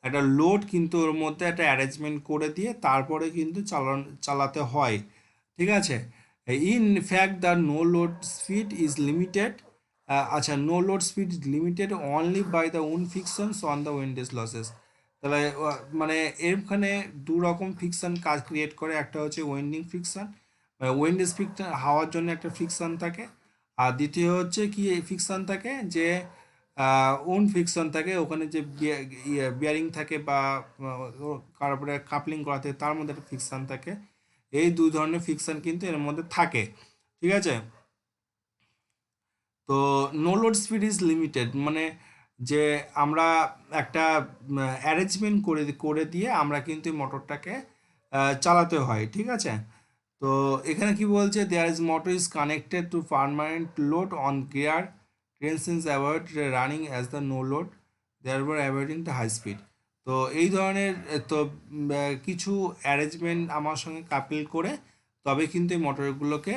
একটা লোড কিন্তু ওর মধ্যে একটা অ্যারেঞ্জমেন্ট করে দিয়ে তারপরে কিন্তু চালাতে হয়, ঠিক আছে। In fact the no load speed is limited, আচ্ছা, no load speed is limited only by the wind frictions on the windage losses, তাহলে মানে এখানে দু রকম ফিকশন কাজ ক্রিয়েট করে, একটা হচ্ছে ওয়েন্ডিং ফিকশন, উইন্ডেজ ফিকশন হাওয়ার জন্য একটা ফিকশন থাকে, আর দ্বিতীয় হচ্ছে কি ফিকশন থাকে যে ওন ফিকশন থাকে, ওখানে যে বিয়ারিং থাকে বা তারপরে কাপলিং করা থাকে তার মধ্যে একটা ফিকশন থাকে, এই দুই ধরনের ফিকশন কিন্তু এর মধ্যে থাকে, ঠিক আছে। তো no load speed is limited মানে যে আমরা একটা অ্যারেঞ্জমেন্ট করে করে দিয়ে আমরা কিন্তু এই মোটরটাকে চালাতে হয়, ঠিক আছে। তো এখানে কি বলছে, there is motor is connected to permanent load on gear trains avoid running as the no load, therefore avoiding the high speed. তো এই ধরনের তো কিছু অ্যারেঞ্জমেন্ট আমার সঙ্গে কাপিল করে তবে কিন্তু এই মোটরগুলোকে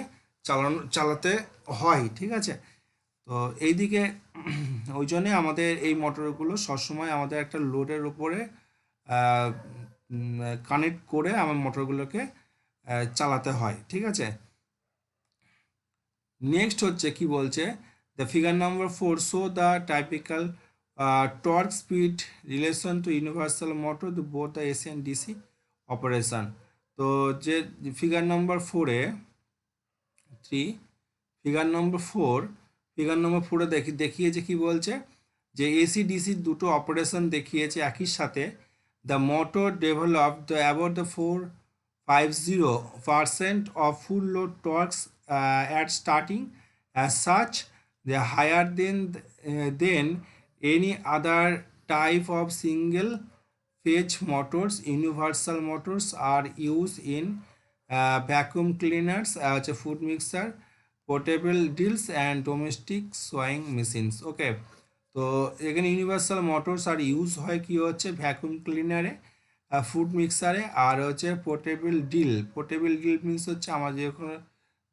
চালাতে হয়, ঠিক আছে। তো এইদিকে ওই জন্যে আমাদের এই মোটরগুলো সবসময় আমাদের একটা লোডের উপরে কানেক্ট করে আমার মোটরগুলোকে চালাতে হয়, ঠিক আছে। নেক্সট হচ্ছে কি বলছে, the figure number 4 show the typical torque speed relation to universal motor to both the AC and DC operation. তো যে ফিগার নাম্বার 4-এ 3, ফিগার নম্বর 4, ফিগার নম্বর 4-এ দেখিয়েছে কি বলছে, যে এসি ডিসি দুটো অপারেশন দেখিয়েছে একই সাথে। The motor develop the about the 450% of full load torques at starting. As such, they are higher than any other type of single phase motors. Universal motors are used in vacuum cleaners, food mixer, portable drills and domestic sewing machines. Okay, তো এখানে universal motors আর use হয় কি হচ্ছে vacuum ক্লিনারে, food মিক্সারে, আর হচ্ছে portable deal means হচ্ছে আমার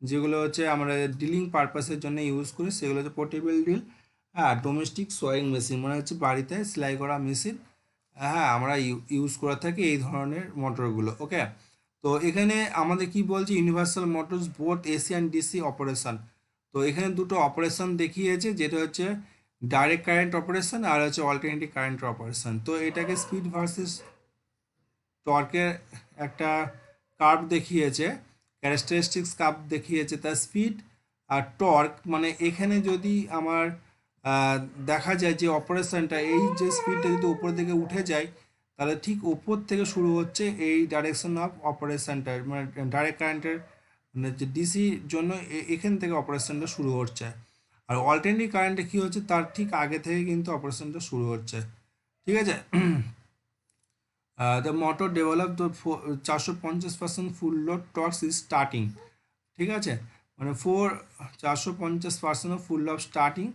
যেগুলো হচ্ছে আমরা ডিলিং পারপাসের জন্য ইউজ করি সেগুলো হচ্ছে পোর্টেবল ডিল। হ্যাঁ, ডোমেস্টিক সোয়িং মেশিন মানে হচ্ছে বাড়িতে সেলাই করা মেশিন। হ্যাঁ, আমরা ইউজ করে থাকি এই ধরনের মোটরগুলো। ওকে, তো এখানে আমাদের কি বলছে universal motors both AC and DC operation. তো এখানে দুটো অপারেশন দেখিয়েছে, যেটা হচ্ছে ডাইরেক্ট কারেন্ট অপারেশন আর হচ্ছে অল্টারনেটিভ কারেন্ট অপারেশন। তো এটাকে স্পিড ভার্সেস টর্কের একটা কার্ভ দেখিয়েছে, ক্যারেক্টারিস্টিক্স কার্ভ দেখিয়েছে, তার স্পিড আর টর্ক। মানে এখানে যদি আমার দেখা যায় যে অপারেশনটা এই যে স্পিডটা যদি উপর দিকে উঠে যায় তাহলে ঠিক উপর থেকে শুরু হচ্ছে এই ডাইরেকশন অফ অপারেশনটা, মানে ডাইরেক্ট কারেন্টের মানে যে ডিসির জন্য এখান থেকে অপারেশনটা শুরু হচ্ছে। আর অল্টারনেটিভ কারেন্টে কী হচ্ছে তার ঠিক আগে থেকে কিন্তু অপারেশনটা শুরু হচ্ছে। ঠিক আছে, the motor develop the 450% full load torques is starting. ঠিক আছে, মানে 450% অফ ফুল লোড স্টার্টিং।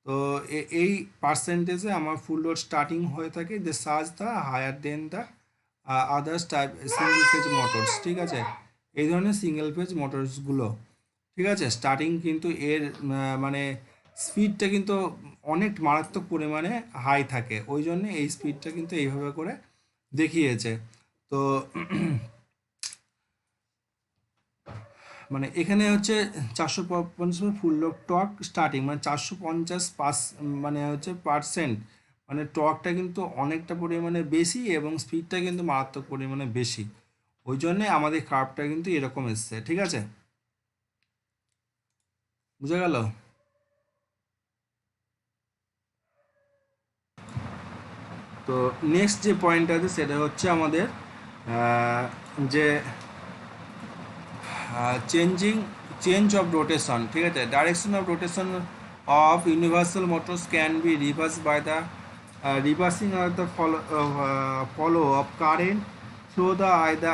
তো এই পার্সেন্টেজে আমার ফুল লোড স্টার্টিং হয়ে থাকে যে such the higher than the others type single phase motors. ঠিক আছে, এই ধরনের সিঙ্গেল ফেজ মোটরসগুলো, ঠিক আছে, স্টার্টিং কিন্তু এর মানে স্পিডটা কিন্তু অনেক মারাত্মক পরিমাণে হাই থাকে, ওই জন্য এই স্পিডটা কিন্তু এইভাবে করে দেখিয়েছে। তো মানে এখানে হচ্ছে 450 ফুল লোড টর্ক স্টার্টিং মানে 450 মানে হচ্ছে পার্সেন্ট, মানে টর্কটা কিন্তু অনেকটা পরিমাণে বেশি এবং স্পিডটা কিন্তু মারাত্মক পরিমাণে বেশি, ওই জন্যে আমাদের কার্ভটা কিন্তু এরকম এসছে। ঠিক আছে, বুঝা গেল? তো নেক্সট যে পয়েন্ট আছে সেটা হচ্ছে আমাদের যে চেঞ্জ অফ রোটেশন। ঠিক আছে, direction of rotation of universal motors can be reverse by the reversing of the follow of current through the either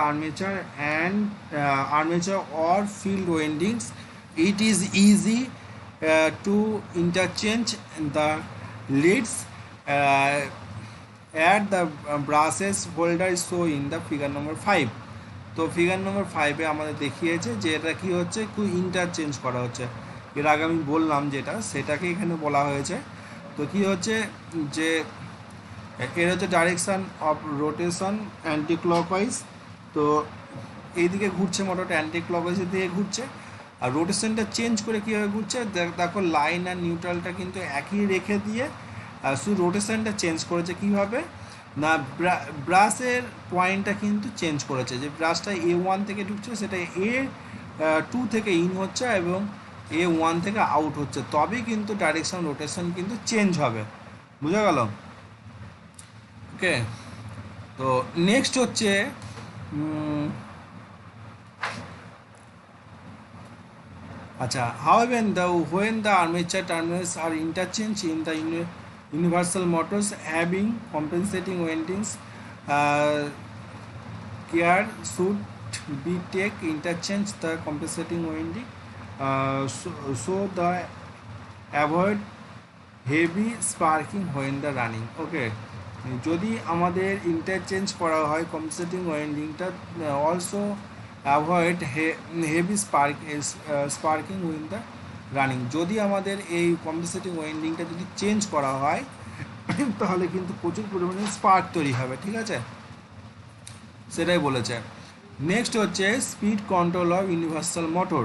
armature or field windings. It is easy to interchange the leads at the brushes holder is shown in the figure number 5. তো figure নম্বর 5-এ আমাদের দেখিয়েছে যে এটা কি হচ্ছে interchange করা হচ্ছে, এর আগে আমি বললাম যেটা সেটাকে এখানে বলা হয়েছে। তো কি হচ্ছে যে এর হচ্ছে direction of rotation anti clockwise. তো এইদিকে ঘুরছে মোটরটা, অ্যান্টি ক্লকওয়াইজের দিকে ঘুরছে, আর রোটেশনটা চেঞ্জ করে কীভাবে ঘুরছে দেখো, লাইন আর নিউট্রালটা কিন্তু একই রেখে দিয়ে শুধু রোটেশনটা চেঞ্জ করেছে কীভাবে না, ব্রাশের পয়েন্টটা কিন্তু চেঞ্জ করেছে, যে ব্রাশটা A1 থেকে ঢুকছে সেটা A2 থেকে ইন হচ্ছে এবং A1 থেকে আউট হচ্ছে, তবেই কিন্তু ডাইরেকশন রোটেশন কিন্তু চেঞ্জ হবে। বুঝা গেল? ওকে, তো নেক্সট হচ্ছে আচ্ছা, when the armature terminals are interchanged in the universal motors having compensating windings, care should be take interchange the compensating winding so the avoid heavy sparking when the running. Okay, যদি আমাদের interchange করা হয় compensating ওয়াইন্ডিংটা, also avoid heavy sparking when the running. যদি আমাদের এই compensating ওয়াইন্ডিংটা যদি change করা হয় তাহলে কিন্তু প্রচুর পরিমাণে স্পার্ক তৈরি হবে। ঠিক আছে, সেটাই বলেছে। নেক্সট হচ্ছে speed control of universal motor.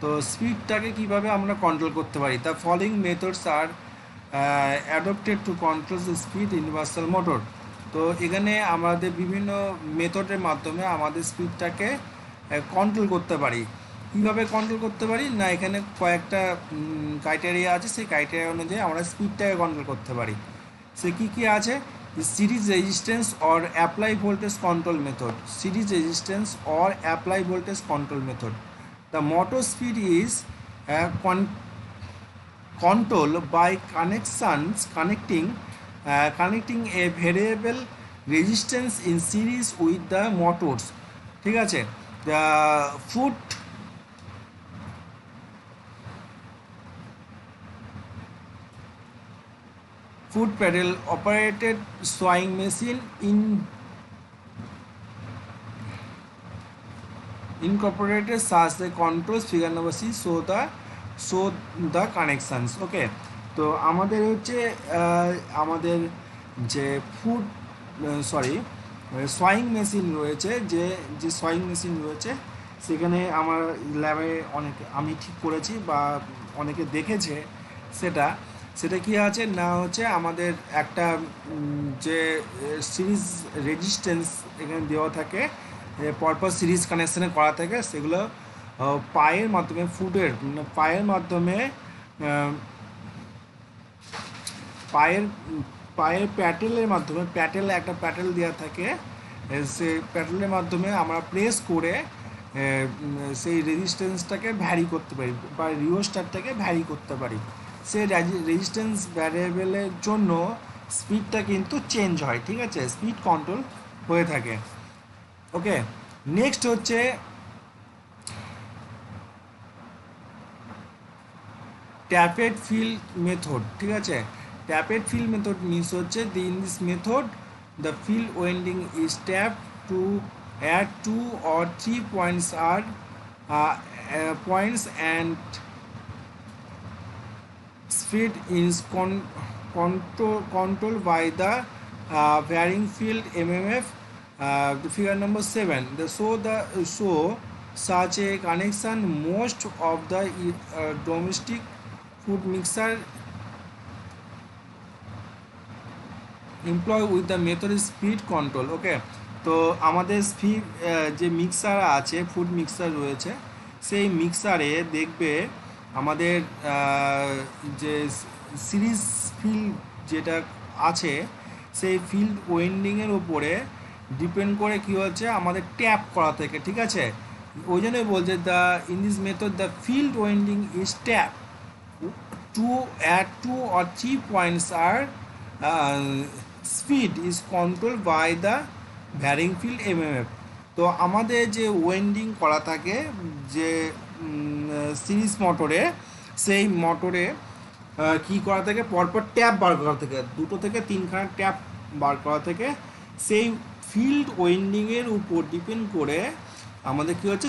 তো স্পিডটাকে কিভাবে আমরা কন্ট্রোল করতে পারি, the following methods are adopted to control the speed universal motor. তো এখানে আমাদের বিভিন্ন মেথডের মাধ্যমে আমাদের স্পিডটাকে কন্ট্রোল করতে পারি। কীভাবে কন্ট্রোল করতে পারি না, এখানে কয়েকটা ক্রাইটেরিয়া আছে, সেই ক্রাইটেরিয়া অনুযায়ী আমরা স্পিডটাকে কন্ট্রোল করতে পারি। সে কী আছে, series resistance or apply voltage control method, series resistance or apply voltage control method. The motor speed is control by connecting a variable resistance in series with the motors, ঠিক আছে। the foot pedal operated sewing machine incorporated such the controls figure number C show the connections, ওকে। তো আমাদের হচ্ছে আমাদের যে sewing machine রয়েছে, যে sewing machine রয়েছে সেখানে আমার ল্যাবে আমি ঠিক করেছি বা অনেকে দেখেছে, সেটা কি আছে না হচ্ছে আমাদের একটা যে সিরিজ রেজিস্ট্যান্স এখানে দেওয়া থাকে, পরপর সিরিজ কানেকশানে করা থাকে, সেগুলো পায়ের মাধ্যমে পায়ের মাধ্যমে পায়ের প্যাটেলের মাধ্যমে একটা প্যাটেল দেওয়া থাকে, সেই প্যাটেলের মাধ্যমে আমরা প্রেস করে সেই রেজিস্ট্যান্সটাকে ভ্যারি করতে পারি বা রিওস্টারটাকে ভ্যারি করতে পারি। সেই রেজিস্ট্যান্স ভ্যারিয়েবলের জন্য স্পিডটা কিন্তু চেঞ্জ হয়, ঠিক আছে, স্পিড কন্ট্রোল হয়ে থাকে, ওকে। নেক্সট হচ্ছে ট্যাপেড ফিল্ড মেথড, ঠিক আছে। ট্যাপেড ফিল্ড মেথড মিনস হচ্ছে in this method the field winding is tap to add 2 or 3 points and speed is controlled by the varying field MMF. Figure number 7. Show such a connection. Most of the domestic food mixer employ with the method is speed control, okay. তো আমাদের যে mixer আছে, food mixer রয়েছে, সেই মিক্সারে দেখবে আমাদের যে series field যেটা আছে, সেই ফিল্ড ওয়েন্ডিংয়ের উপরে ডিপেন্ড করে কী হচ্ছে আমাদের ট্যাপ করা থেকে, ঠিক আছে। ওই জন্যই বলছে in this method the field winding is tap two at 2 or 3 points are speed is controlled by the varying field MMF. তো আমাদের যে ওয়েন্ডিং করা থাকে যে সিরিজ মোটরে, সেই মোটরে কী করা থাকে, পরপর ট্যাপ বার করা থাকে, 2 থেকে 3খানা ট্যাপ বার করা থেকে, সেই ফিল্ড ওয়েন্ডিংয়ের উপর ডিপেন্ড করে আমাদের কী হচ্ছে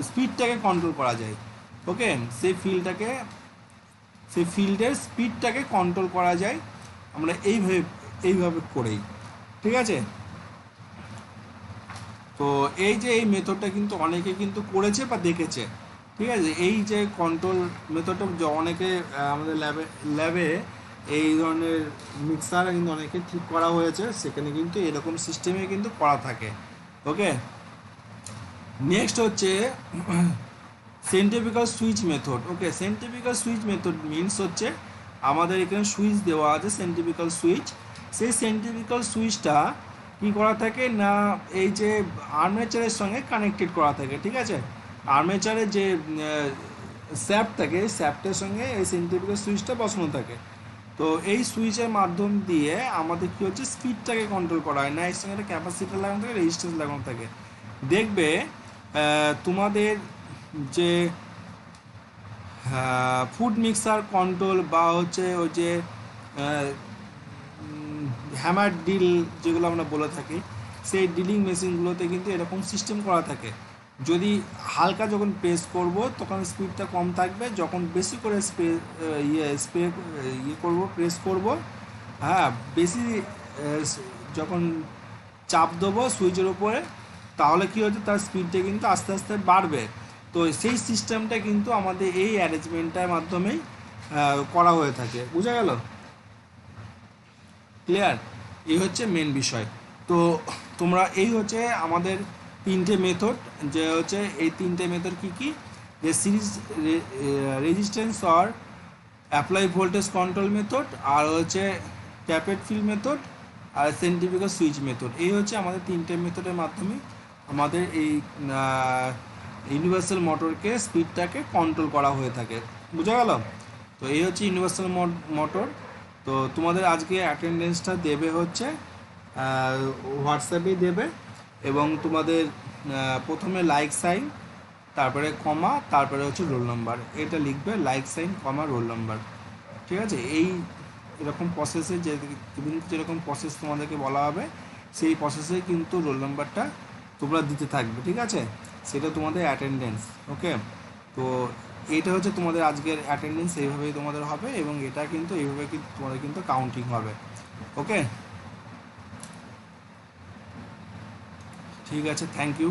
স্পিডটাকে কন্ট্রোল করা যায়, ওকে। সেই ফিল্ডের স্পিডটাকে কন্ট্রোল করা যায় আমরা এইভাবে করেই, ঠিক আছে। তো এই যে এই মেথডটা কিন্তু অনেকে কিন্তু করেছে বা দেখেছে, ঠিক আছে। এই যে কন্ট্রোল মেথডটা অনেকে আমাদের ল্যাবে এই ধরনের মিক্সার কিন্তু অনেকে ঠিক করা হয়েছে, সেখানে কিন্তু এরকম সিস্টেমে কিন্তু করা থাকে, ওকে। নেক্সট হচ্ছে সেন্ট্রিফিউগাল সুইচ মেথড, ওকে। সেন্ট্রিফিউগাল সুইচ মেথড মিনস হচ্ছে আমাদের এখানে সুইচ দেওয়া আছে, সেন্ট্রিফিউগাল সুইচ। সেই সেন্ট্রিফিউগাল সুইচটা কী করা থাকে না, এই যে আর্মেচারের সঙ্গে কানেক্টেড করা থাকে, ঠিক আছে। আর্মেচারের যে শ্যাফট থাকে, শ্যাফটের সঙ্গে এই সেন্ট্রিফিউগাল সুইচটা বসানো থাকে। তো এই সুইচের মাধ্যম দিয়ে আমাদের কী হচ্ছে স্পিডটাকে কন্ট্রোল করা হয় না, এর সঙ্গে একটা ক্যাপাসিটার লাগানো থাকে, রেজিস্ট্যান্স লাগানো থাকে। দেখবে তোমাদের যে ফুড মিক্সার কন্ট্রোল বা হচ্ছে ওই যে হ্যামার ডিল যেগুলো আমরা বলে থাকি, সেই ডিলিং মেশিনগুলোতে কিন্তু এরকম সিস্টেম করা থাকে। যদি হালকা যখন প্রেস করব তখন স্পিডটা কম থাকবে, যখন বেশি করে প্রেস করব, হ্যাঁ, বেশি যখন চাপ দেবো সুইচের উপরে, তাহলে কী হচ্ছে তার স্পিডটা কিন্তু আস্তে আস্তে বাড়বে। তো সেই সিস্টেমটা কিন্তু আমাদের এই অ্যারেঞ্জমেন্টটার মাধ্যমেই করা হয়ে থাকে, বোঝা গেল? ক্লিয়ার? এই হচ্ছে মেন বিষয়। তো তোমরা এই হচ্ছে আমাদের তিনটে মেথড, যে হচ্ছে এই তিনটে মেথড কী কী, যে series resistance or apply voltage control method, আর হচ্ছে ট্যাপেড ফিল মেথড, আর সেন্ট্রিফিউগাল সুইচ মেথড। এই হচ্ছে আমাদের তিনটে মেথডের মাধ্যমে আমাদের এই ইউনিভার্সাল মোটরকে স্পিডটাকে কন্ট্রোল করা হয়ে থাকে। বুঝা গেল? তো এই হচ্ছে ইউনিভার্সাল মোটর। তো তোমাদের আজকে অ্যাটেন্ডেন্সটা দেবে হচ্ছে হোয়াটসঅ্যাপেই দেবে, এবং তোমাদের প্রথমে লাইক সাইন, তারপরে কমা, তারপরে হচ্ছে রোল নাম্বার, এটা লিখবে, লাইক সাইন কমা রোল নাম্বার। ঠিক আছে? এই এরকম প্রসেসে যেরকম প্রসেস তোমাদেরকে বলা হবে সেই প্রসেসে কিন্তু রোল নাম্বারটা তোমরা দিতে থাকবে। ঠিক আছে? সেটা তোমাদের অ্যাটেন্ডেন্স। ওকে? তো এইটা হচ্ছে তোমাদের আজকের অ্যাটেন্ডেন্স, এইভাবেই তোমাদের হবে, এবং এটা কিন্তু এইভাবে কিন্তু তোমাদের কিন্তু কাউন্টিং হবে। ওকে? ঠিক আছে, থ্যাংক ইউ।